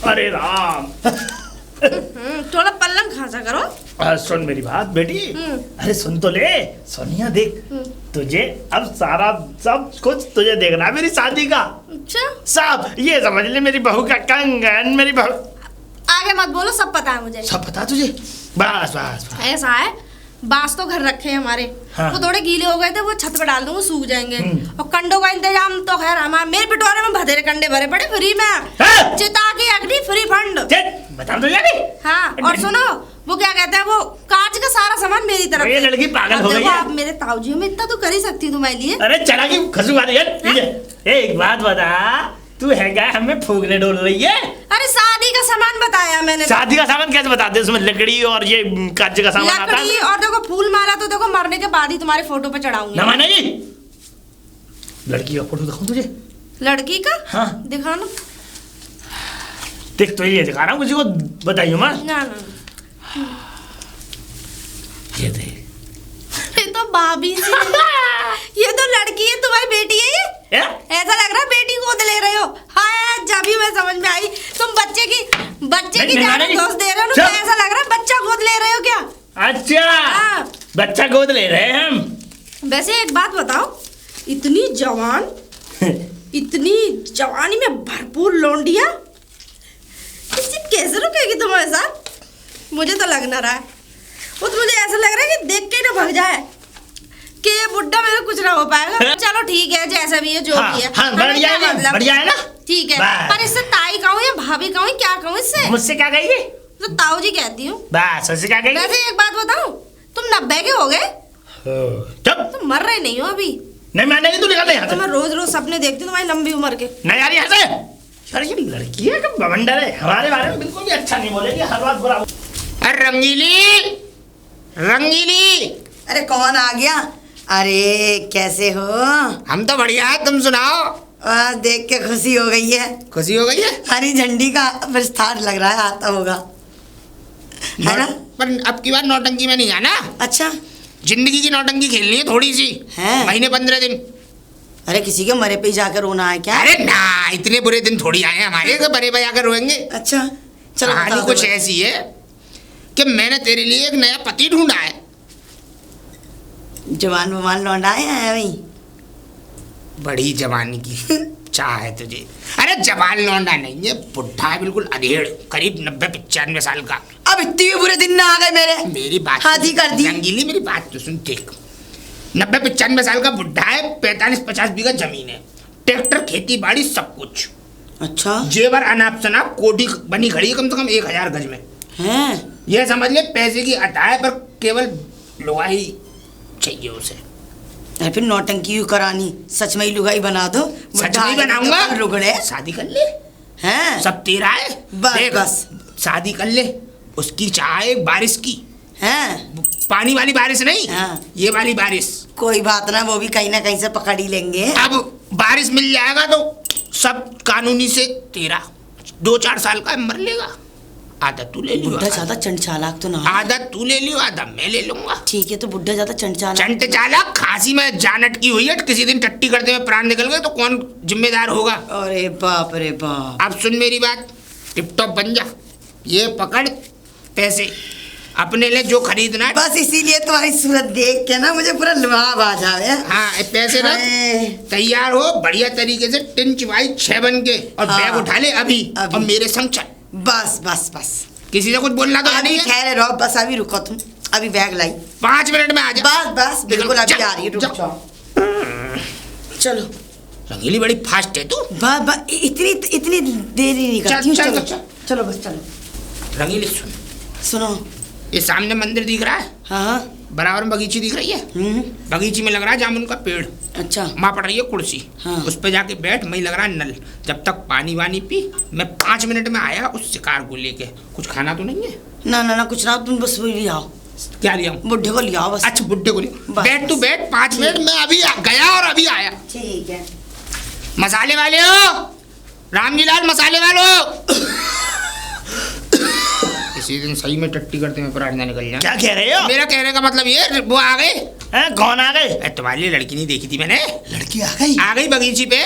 अरे राम। थोड़ा पल्लंग खासा करो। सुन मेरी बात बेटी। अरे सुन तो ले, सोनिया देख, तुझे अब सारा सब कुछ तुझे देखना है मेरी शादी का। अच्छा, सब ये समझ ले, मेरी बहू का कंगन, मेरी बहू। आगे मत बोलो, सब पता है मुझे। सब पता तुझे? बस। ऐसा है, बांस तो घर रखे हैं हमारे। हाँ। वो थोड़े गीले हो गए थे, वो छत पे डाल दूंगा, सूख जाएंगे। और कंडों का इंतजाम तो खैर हमारे, मेरे पिटोरे में भदेरे कंडे भरे पड़े फ्री में। चिता की अग्नि फ्री फंड। बता दो यानी। हाँ, और सुनो, वो क्या कहते हैं, वो कांच का सारा सामान मेरी तरफ। ये लड़की पागल हो गई है। आप मेरे ताऊजी में इतना तो कर ही सकती हूँ तुम्हारे लिए। अरे चला की खसू वाली है। एक बात बता, तू है क्या हमें फूकने डोल रही है? अरे शादी का सामान बताया मैंने। शादी का सामान कैसे बताते? उसमें लकड़ी और ये कांच का सामान आता है। लकड़ी और देखो फूल माला तो देखो मरने के बाद ही तुम्हारे फोटो पे चढ़ाऊंगी। ना नहीं, लड़की का फोटो दिखाऊं तुझे? लड़की का? हाँ दिखाना। देख तो ये दिखा रहा हूँ, किसी को बताइए मत। ना। ये दे। ये तो भाभी सी ये तो लड़की है, तुम्हारी बेटी है ये? ऐसा लग रहा है बेटी गोद ले रहे हो। हाँ जब ही मैं समझ में आई तुम बच्चे की ज्यादा दोस्त दे रहे हो ना, ऐसा लग रहा है बच्चा गोद ले रहे हो क्या? अच्छा बच्चा गोद ले रहे हैं हम। वैसे एक बात बताओ, इतनी जवानी में भरपूर लौंडिया कैसे रुकेगी तुम्हारे साथ? मुझे तो लग ना रहा है, वो तो मुझे ऐसा लग रहा है कि देख के ना भाग जाए कि ये बुड्ढा मेरे कुछ ना हो पाएगा। चलो ठीक है, जैसा भी है जो भी है। हाँ, बढ़िया है ना? ठीक है, पर इससे ताई कहूँ या भाभी कहूँ, क्या कहूँ इससे? मुझसे क्या कहिए? तो ताऊ जी कहती हूँ। बस उससे क्या कहिए? वैसे एक बात बताऊँ, तुम 90 के हो गए? तुम मर रहे नहीं हो अभी? नहीं मैं नहीं, तू निकल यहाँ से। मैं रोज सपने देखती हूँ तुम्हारी लंबी उम्र के। नहीं यार यहाँ से। सर ये लड़की है कि बवंडर है, हमारे बारे में बिल्कुल भी अच्छा नहीं बोलेगी, हर बात बुरा। अरे रंगीली अरे कौन आ गया? अरे कैसे हो? हम तो बढ़िया है, तुम सुनाओ। देख के खुशी हो गई है। खुशी हो गई है? हरी झंडी का विस्तार लग रहा है, आता होगा है ना? पर अब की बार नौटंकी में नहीं आना। अच्छा, जिंदगी की नौटंकी खेलनी है थोड़ी सी है? महीने 15 दिन। अरे किसी के मरे पे जाकर रोना है क्या? अरे ना, इतने बुरे दिन थोड़ी आए हमारे कि बड़े पे जाकर रोएंगे। अच्छा चलो, कहानी कुछ ऐसी है कि मैंने तेरे लिए एक नया पति ढूंढा है। जवान बवान लौंडा है भाई? बड़ी जवानी की चाह है तुझे? अरे जवान लौंडा नहीं है, बुढ़ा है बिल्कुल अधेड़, करीब 90-95 साल का। अब इतने बुरे दिन ना आ गए मेरे? मेरी बात हाथी कर दी। रंगीली मेरी बात तो सुन, देख 90-95 साल का बुढ़ा है, 45-50 बीघा जमीन है, ट्रैक्टर, खेती बाड़ी सब कुछ। अच्छा, जेवर अनाप शनाप कोठी बनी खड़ी है कम से कम 1000 गज में हैं? यह समझ ले पैसे की अता है, पर केवल लुगाई चाहिए उसे। अरे फिर नौटंकी क्यों करानी? सच में ही लुगाई बना दो। सच में बनाऊंगा। लुगड़े शादी कर ले, हैं? सब तेरा है। बस शादी कर ले, उसकी चाह है बारिश की, हैं? पानी वाली बारिश नहीं, हाँ। ये वाली बारिश। कोई बात ना, वो भी कहीं ना कहीं से पकड़ ही लेंगे। अब बारिश मिल जाएगा तो सब कानूनी से तेरा, 2-4 साल का मर लेगा, आधा तू ले लियो। बुढ़ा ज्यादा चंट चालाक तो ना? आधा तू ले लियो, आधा मैं ले लूंगा। ठीक है, तो बुढ़ा ज्यादा चंट चालाक खांसी में जान अटकी हुई है, किसी दिन टट्टी करते हुए प्राण निकल गए तो कौन जिम्मेदार होगा? अरे बाप रे बाप। अब सुन मेरी बात, टिप टॉप बन जा, ये पकड़ पैसे अपने लिए जो खरीदना है। बस इसीलिए तुम्हारी सूरत देख के ना मुझे पूरा लुभाव आ जावे। हाँ, पैसे ना तैयार हो बढ़िया तरीके से, टिंच वाई 6 बन के, और बैग उठा ले अभी और मेरे संग चल। बस बस बस, किसी से कुछ बोलना तो नहीं है। ठहरे रहो, बस अभी रुको तुम, अभी बैग लाई 5 मिनट में आ जा। बस बस बिल्कुल अभी आ रही है, रुक जाओ। चलो रंगीली बड़ी फास्ट है तू। बस इतनी देरी नहीं करती हूँ। चलो चलो बस चलो। रंगीली सुन, सुनो, ये सामने मंदिर दिख रहा है, हाँ बराबर में बगीची दिख रही है, बगीची में लग रहा है जामुन का पेड़। अच्छा, वहाँ पड़ रही है कुर्सी, हाँ। उस पे जाके बैठ, वहीं लग रहा है नल। जब तक पानी वानी पी, मैं 5 मिनट में आया उस शिकार को लेके। कुछ खाना तो नहीं है? ना ना ना, कुछ ना, तुम बस वही ले आओ। क्या लिया? बुढ़े को ले आओ बस। अच्छा बुढ़े को ले, बस, बैठ तू बैठ, 5 मिनट में अभी गया और अभी आया। ठीक है। मसाले वाले हो, रामजी लाल मसाले वालो। इसी दिन सही में टट्टी करते में प्रार्थना निकल जाए। क्या कह रहे हो? मेरा कहने का मतलब ये, वो आ गए। कौन आ गए? तुम्हारे लिए लड़की नहीं देखी थी मैंने। लड़की आ गई? आ गई बगीची पे,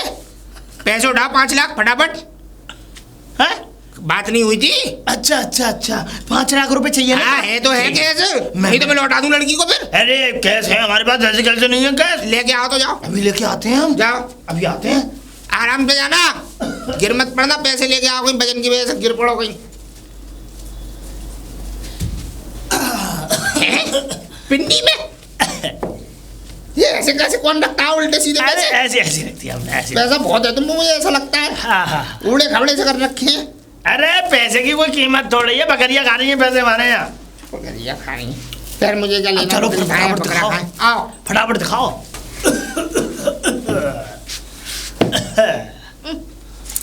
पैसे उठा 5 लाख फटाफट। है? बात नहीं हुई थी? अच्छा अच्छा अच्छा, 5 लाख रुपए चाहिए ना? हाँ, है तो है कैश, नहीं तो मैं लौटा दूं लड़की को फिर। अरे कैश है हमारे पास, ऐसे कैसे नहीं है कैश? लेके आओ तो जाओ। अभी लेके आते हैं हम। जाओ, अभी आते हैं। आराम से जाना, गिर मत पड़ना, पैसे लेके आओ, कहीं वजन की वजह से गिर पड़ो कहीं। पिंडी में ये ऐसे कैसे कौन रखता है उल्टे सीधे पैसे? ऐसे ऐसे रखती है हमने, ऐसे। पैसा बहुत है तुमको, मुझे ऐसा लगता है। हाँ हाँ, उड़े खबड़े से कर रखे हैं। अरे पैसे की कोई कीमत थोड़ी है, बकरियां खा रही है पैसे हमारे यहाँ। बकरियां खानी फिर मुझे क्या लेना? चलो फटाफट दिखाओ, आओ फटाफट दिखाओ।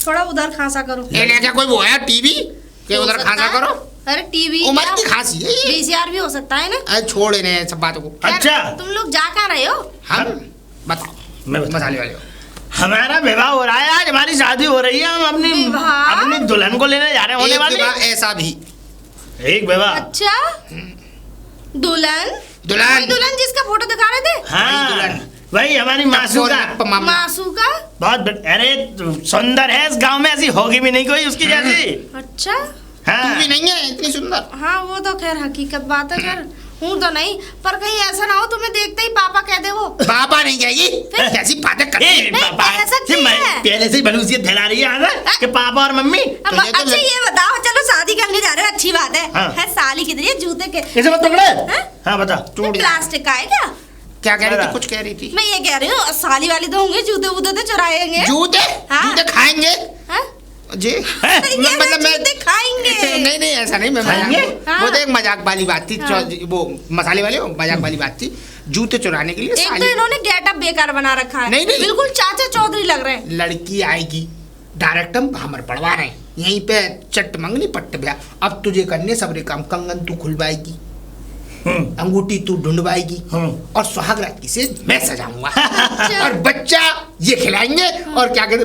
थोड़ा उधर खांसा करो। ये लेके कोई वो है टीवी के उधर खांसा करो? अरे टीवी उमर की खांसी है ये। VCR भी हो सकता है ना। अरे छोड़ इन्हें सब बातों को। अच्छा, तुम लोग जा कहाँ रहे हो? हम बताओ, मैं मसाले वाले हो। हमारा विवाह हो रहा है आज, हमारी शादी हो रही है, हम अपनी दुल्हन को लेने जा रहे हैं। होने वाली ऐसा भी एक बेवा। अच्छा दुल्हन दुल्हन दुल्हन जिसका फोटो दिखा रहे थे। हाँ वही हमारी मासू का। मासू का अरे सुंदर है, इस गांव में ऐसी होगी भी नहीं कोई उसकी जैसी। अच्छा हाँ तू भी नहीं है इतनी सुंदर। हाँ वो तो खैर हकीकत बात है, खैर हूँ तो नहीं, पर कहीं ऐसा ना हो तुम्हें देखते ही पापा कह दे वो। पापा नहीं कहेगी, कैसी बातें करती है। ऐसा क्यों है? पहले से ही बलूसियत फैला रही है कि पापा और मम्मी। अच्छा ये बताओ, चलो शादी करने जा रहे हो अच्छी बात है, है साली कितनी है जूते के इसे मत पकड़े। हाँ बता। प्लास्टिक का है क्या? क्या कह रही थी? कुछ कह रही थी। मैं ये कह रही हूँ साली वाली तो होंगे, जूते वूते तो चुराएंगे। जूते? जूते खाएंगे जी। मतलब मैं खाएंगे। नहीं ऐसा नहीं, मैं वो तो एक मजाक वाली बात थी। वो मसाले वाले मजाक वाली बात थी। जूते चुराने के लिए एक तो इन्होंने गेटअप बेकार बना रखा है। नहीं बिल्कुल चाचा चौधरी लग रहे हैं। लड़की आएगी डायरेक्ट हम पढ़वा रहे हैं यहीं पे, चट मंगनी पट्ट ब्याह। अब तुझे करने सबरे काम, कंगन तू खुलवाएगी, अंगूठी तू ढूंढवाएगी, और सुहागरात की सेज मैं सजाऊंगा, और बच्चा ये खिलाएंगे। और क्या कहते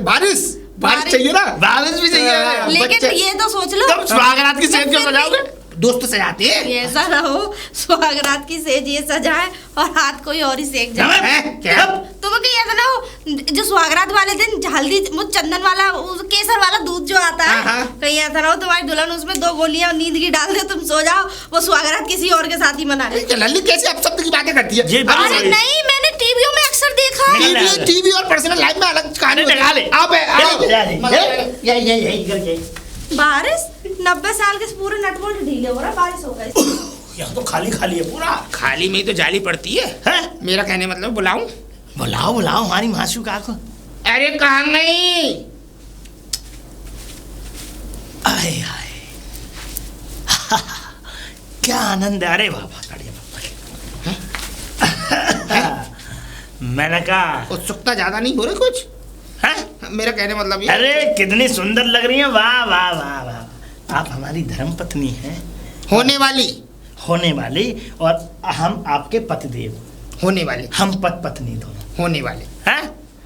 बारिश चाहिए ना, बारिश भी चाहिए। लेकिन ये तो सोच लो तुम सुहागरात की सेज क्यों सजाओगे? दोस्त सजाते हैं। ऐसा ना हो सुहागरात की सेज ये सजाए और हाथ कोई और ही सेक जाए। तुम्हें कहीं ऐसा ना हो जो सुहागरात वाले दिन हल्दी वो चंदन वाला केसर वाला दूध जो आता है, कहीं ऐसा ना हो तुम्हारी दुल्हन उसमें 2 गोलियां नींद की डाल दे, तुम सो जाओ, वो सुहागरात किसी और के साथ ही मना ले। लल्ली कैसे अपशब्द की बातें करती है? अरे नहीं, मैंने टीवियों में अक्सर देखा है। टीवी और पर्सनल लाइफ में अलग कहानी है। बारिश 90 साल के पूरे नटबोल्ट ढीले हो रहा, बारिश हो गई। यहाँ तो खाली खाली है पूरा। खाली में ही तो जाली पड़ती है। मेरा कहने मतलब बुलाऊं? बुलाओ हमारी मासू का को। अरे कहाँ नहीं? आए क्या आनंद है। अरे बाबा मैंने कहा उत्सुकता ज्यादा नहीं हो रही कुछ? मेरा कहने मतलब ये। अरे कितनी सुंदर लग रही है। वाह वाह वाह वाह। आप हमारी धर्मपत्नी हैं। होने वाली और हम आपके पतिदेव। होने वाले। हम पत्नी दोनों होने वाले हैं।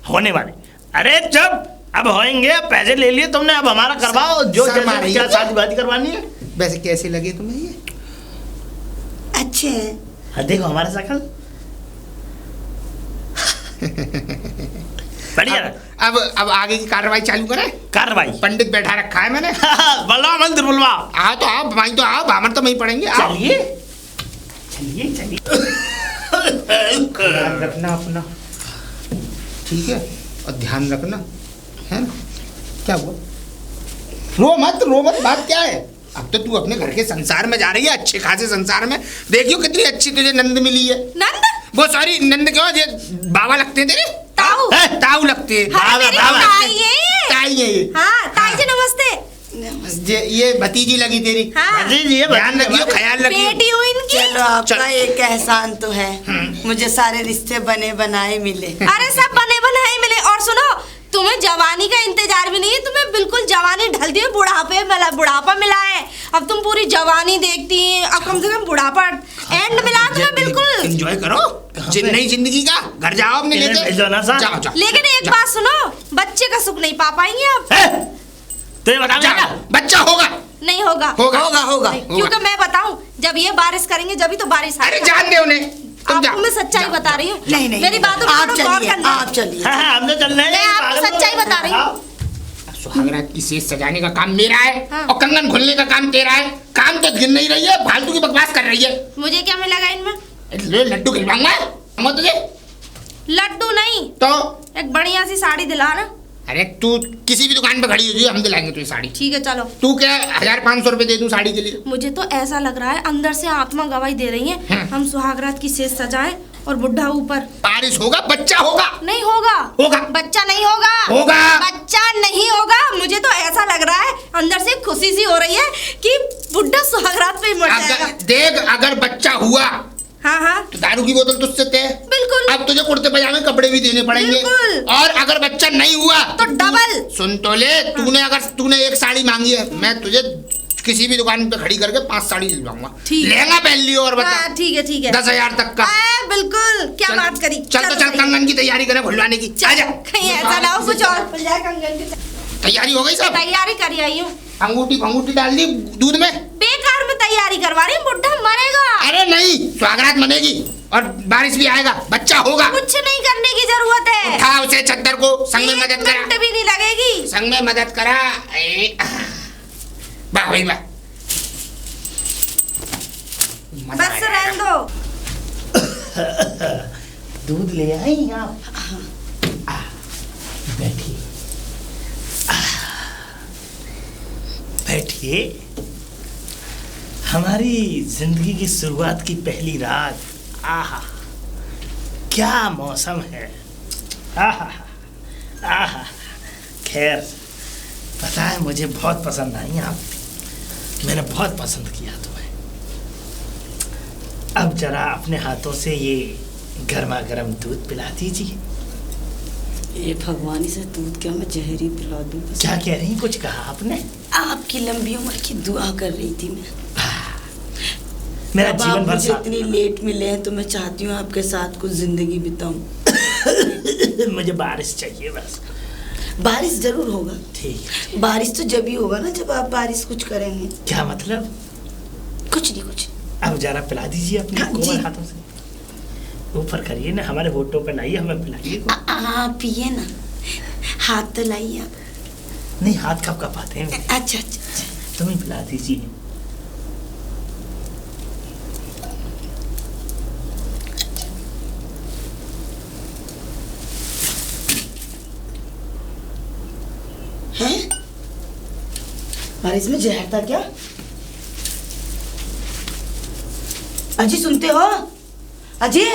होने वाले। अरे जब अब होएंगे, पैसे ले लिए तुमने, अब हमारा करवाओ जो क्या शादी वादी करवानी है। वैसे कैसे लगे तुम्हें ये? अच्छे हैं। देखो हमारे शकल बढ़िया। अब आगे की कार्रवाई चालू करें? कार्रवाई पंडित बैठा रखा है मैंने। बुलवा मंदिर बुलवा। आओ तो आओ, भाई तो आओ, बामर तो वहीं पड़ेंगे। चलिए। ध्यान रखना अपना, ठीक है? और ध्यान रखना, है ना? क्या हुआ? रो मत, बात क्या है? अब तो तू अपने घर के संसार में जा रही है, अच्छे खासे संसार में। देखियो कितनी अच्छी तुझे नंद मिली है। नंद? वो सॉरी नंद क्यों, ये बाबा लगते हैं तेरे? ताऊ लगते हैं। ताई है ये। हाँ ताई जी नमस्ते। ये भतीजी लगी तेरी। ध्यान रखियो, ख्याल रखियो। बेटी हूँ इनकी। चलो आपका एक एहसान तो है, मुझे सारे रिश्ते बने बनाए मिले। अरे सब बने बनाए मिले। और सुनो, तुम्हें जवानी का इंतजार भी नहीं है, तुम्हें बिल्कुल जवानी ढलती है, बुढ़ापा मिला है। अब तुम पूरी जवानी देखती हैं, अब कम से कम बुढ़ापा एंड मिला तुम्हें बिल्कुल। एंजॉय करो नई जिंदगी का। घर जाओ अपने लेके। जाओ। लेकिन एक बात सुनो, बच्चे का सुख नहीं पा पाएंगे आप। तो ये बता, बच्चा होगा? नहीं होगा। होगा। क्योंकि मैं बताऊं, जब ये बारिश करेंगे जब ही तो बारिश आएगी। अरे जान दे उन्हें। आपको मैं सच्चाई बता रही हूँ। नहीं मेरी बातों पर आप चलिए। हम तो चल रहे हैं। मैं आपको सच्चाई बता रही हूँ। सुहागरात की सेज सजाने का काम मेरा है, और कंगन खुलने का काम तेरा है। काम तो गिन नहीं रही है, फालतू की बकवास कर रही है। मुझे क्या मिलेगा इनमें? लड्डू खिलवाऊंगा तुझे। लड्डू नहीं तो एक बढ़िया सी साड़ी दिला ना। अरे तू किसी भी दुकान पे खड़ी हो, हम दिलाएंगे तुझे साड़ी। ठीक है चलो। तू क्या 1500 रुपए दे दूं साड़ी के लिए? मुझे तो ऐसा लग रहा है अंदर से आत्मा गवाही दे रही है, हम सुहागरात की सेज सजाएं और बुढ़ा ऊपर। बारिश होगा, बच्चा होगा? नहीं होगा। बच्चा नहीं होगा। बच्चा नहीं होगा। मुझे तो ऐसा लग रहा है अंदर से खुशी सी हो रही है कि बुढ़ा सुहागरात पे मर जाएगा। देख अगर बच्चा हुआ, हाँ तो दारू की बोतल तुझसे तय। बिल्कुल। अब तुझे कुर्ते पजामे कपड़े भी देने पड़ेंगे। और अगर बच्चा नहीं हुआ तो डबल। सुन तो ले, तूने एक साड़ी मांगी है, मैं तुझे किसी भी दुकान पे खड़ी करके 5 साड़ी दिलवाऊंगा। लहंगा पहन लियो और बता। ठीक है 10,000 तक का। बिल्कुल। क्या बात करी। चल कंगन की तैयारी करें, खुलवाने की। आजा। कहीं ऐसा ना हो कुछ और कंगन की तैयारी हो गई सब? तैयारी करी आई हूँ। अंगूठी डाल दी दूध में? बेकार में तैयारी स्वागरात मनेगी और बारिश भी आएगा, बच्चा होगा। कुछ नहीं करने की जरूरत है। उठा उसे चद्दर को, संग में मदद करा। 1 मिनट भी नहीं लगेगी। संग में मदद करा। वाह भाई वाह। बस रहने दो। दूध ले आई आप? बैठिए बैठिए। हमारी जिंदगी की शुरुआत की पहली रात, आहा क्या मौसम है, आहा आहा। खैर पता है मुझे बहुत पसंद आई आप, मैंने बहुत पसंद किया तुम्हें। अब जरा अपने हाथों से ये गर्मा गर्म दूध पिला दीजिए। ये भगवान से दूध क्या मैं जहर ही पिला दूं? क्या कह रही, कुछ कहा आपने? आपकी लंबी उम्र की दुआ कर रही थी मैं। मेरा अब जीवन आप भर मुझे साथ। इतनी लेट मिले हैं तो मैं चाहती हूँ आपके साथ कुछ जिंदगी बिताऊं। मुझे बारिश चाहिए बस। बारिश जरूर होगा। ठीक है। बारिश तो जब ही होगा ना जब आप बारिश कुछ करेंगे। क्या मतलब? कुछ नहीं कुछ। अब जरा पिला दीजिए अपने हाँ, जी। कोमल हाथों से। ऊपर करिए ना, हमारे होठों पे लाइए, हमें पिलाइए। आप पिए ना, हाथ तो लाइए आप। नहीं, हाथ कब कपाते हैं? अच्छा अच्छा अच्छा। तुम्हें पिला दीजिए। हैं? बारिश में जहर था क्या? अजी सुनते हो? अजी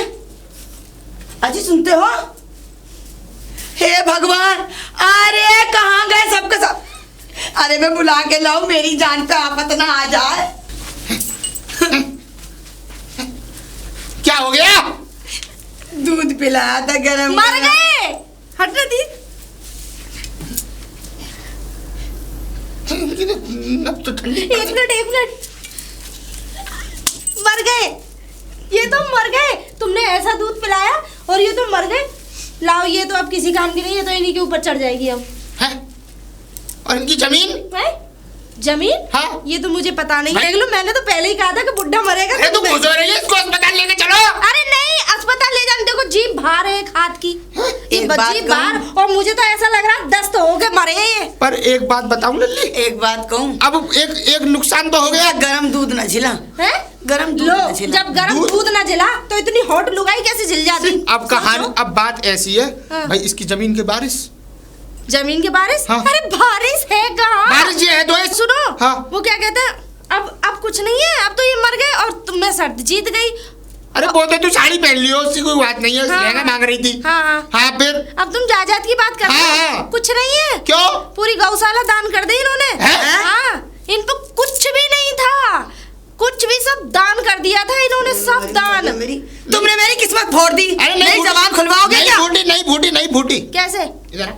अजी सुनते हो? हे भगवान, अरे कहाँ गए सबके सब? अरे मैं बुला के लाऊं, मेरी जान पे आफत ना आ जाए। क्या हो गया? दूध पिलाया था गरम। मर गए। हटने दी। अब तो ठंडी। 1 मिनट। मर गए, ये तो मर गए। तुमने ऐसा दूध पिलाया और ये तो मर गए। लाओ, ये तो अब किसी काम की नहीं है, तो इन्हीं के ऊपर चढ़ जाएगी अब। है? और इनकी जमीन? है? जमीन? हाँ। ये तो मुझे पता नहीं। भाई- देख लो, मैंने तो पहले ही कहा था कि बुढ़ा मरेगा। अरे तो खुश हो रही है, इसको अस्पताल लेके चलो। अरे नहीं, अस्पताल ले जाने। देखो जीभ बाहर है, एक हाथ की। एक बात जीभ कहूं? बाहर, और मुझे तो ऐसा लग रहा है दस्त हो के मरे हैं ये। पर एक बात बताऊं लल्ली, एक बात कहूँ, अब एक नुकसान तो हो गया। गरम दूध न झिला। हैं? गरम दूध लो, न झिला। जब गरम दूध ना जला तो इतनी हॉट लुगाई कैसे जल जाती? अब कहानी, अब बात ऐसी है हाँ। भाई, इसकी जमीन की बारिश। जमीन की बारिश? हाँ। अरे बारिश है कहाँ? बारिश ये है तो है। सुनो, हाँ। वो क्या कहते हैं, अब कुछ नहीं है, अब तो ये मर गए और मैं शर्त जीत गई। अरे वो तो तू साड़ी पहन लियो, उसकी कोई बात नहीं है। हाँ, लहंगा मांग रही थी। हाँ। हाँ फिर? अब तुम जायदाद की बात कर रहे हो। हाँ। कुछ नहीं है। क्यों? पूरी गौशाला दान कर दी इन्होंने। हैं? हाँ, इन पे कुछ भी नहीं था, कुछ भी सब दान कर दिया था इन्होंने, सब दान। तुमने मेरी किस्मत फोड़ दी। अरे नहीं, फूटी। जबान खुलवाओगे नहीं क्या? फूटी, नहीं फूटी। कैसे? इधर आ।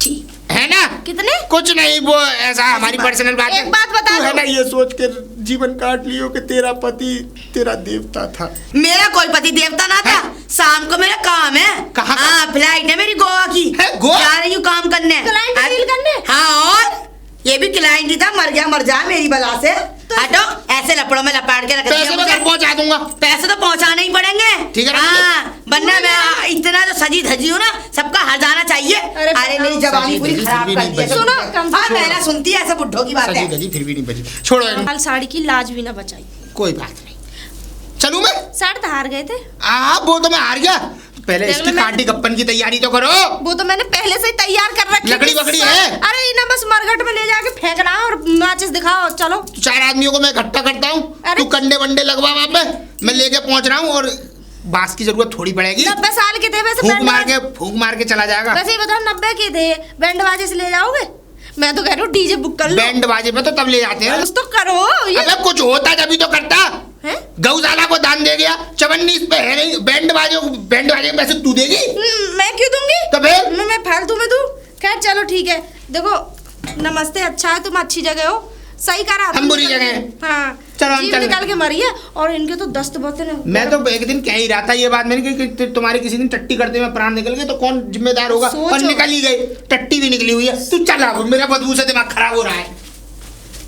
ठीक है ना? कितने? कुछ नहीं, वो ऐसा हमारी पर्सनल बात है। एक बात बता तू है दो। ना ये सोच के जीवन काट लियो कि तेरा पति तेरा देवता था। मेरा कोई पति देवता ना था। शाम को मेरा काम है। कहाँ का? हाँ, फ्लाइट है मेरी गोवा की। है, गोवा? जा रही हूँ काम करने। क्लाइंट डील करने? हाँ, और ये भी क्लाइंट ही था, मर जा मेरी बला से। हटो, ऐसे लपड़ों में लपाट के रख दिया पैसे मैं मुझे। घर पहुंचा दूंगा। पैसे तो पहुंचाने ही पड़ेंगे। ठीक है ना? हाँ, वरना मैं इतना जो सजी धजी हूँ ना, सबका हजाना चाहिए। अरे अरे मेरी जवानी पूरी सजी खराब धजी कर नहीं दी बची। है। सुनो, कम हाँ, छोड़ो। मैंने सुनती है ऐसे बुड्ढों की बात सजी है। गजी फिर भी नहीं बची। छोड़ो इनको। लाल साड़ी की लाज भी ना बचाई। कोई बात नहीं, चलूं मैं? शर्त हार गए थे। वो तो मैं हार गया। पहले देख इसकी लो, मैं- कांटी गप्पन की तैयारी तो करो। वो तो मैंने पहले से ही तैयार कर रखी लकड़ी थी। वकड़ी है? अरे इन्हें बस मरघट में ले जाके फेंकना और माचिस दिखाओ, चलो। 4 आदमियों को मैं इकट्ठा करता हूँ, अरे- तू कंडे वंडे लगवा वहां पे, मैं लेके पहुंच रहा हूँ। और बांस की जरूरत थोड़ी पड़ेगी। 90 साल के थे वैसे। फूंक मार के चला जाएगा। वैसे ही बताओ, 90 के थे, बैंड बाजे से ले जाओगे? मैं तो कह रही हूँ डीजे बुक कर लो। बैंड बाजे पे तो तब ले जाते हैं। कुछ तो करो ये। अबे कुछ होता जब तो करता। हैं? गौशाला को दान दे गया, चवन्नी इस पे है नहीं। बैंड बाजे के पैसे तू देगी? मैं क्यों दूंगी? तो फिर? मैं फालतू में दूं? खैर चलो ठीक है। देखो, नमस्ते, अच्छा है तुम अच्छी जगह हो, सही करा। हम बुरी जगह हैं। हाँ, चलो हम जीभ चल। निकाल के मरी है और इनके तो दस्त बहुत है। मैं तो एक दिन कह ही रहा था ये बात मैंने कि तुम्हारे किसी दिन टट्टी करते में प्राण निकल गए तो कौन जिम्मेदार होगा। सोचो। और निकल ही गई, टट्टी भी निकली हुई है। तू चल, अब मेरा बदबू से दिमाग खराब हो रहा है।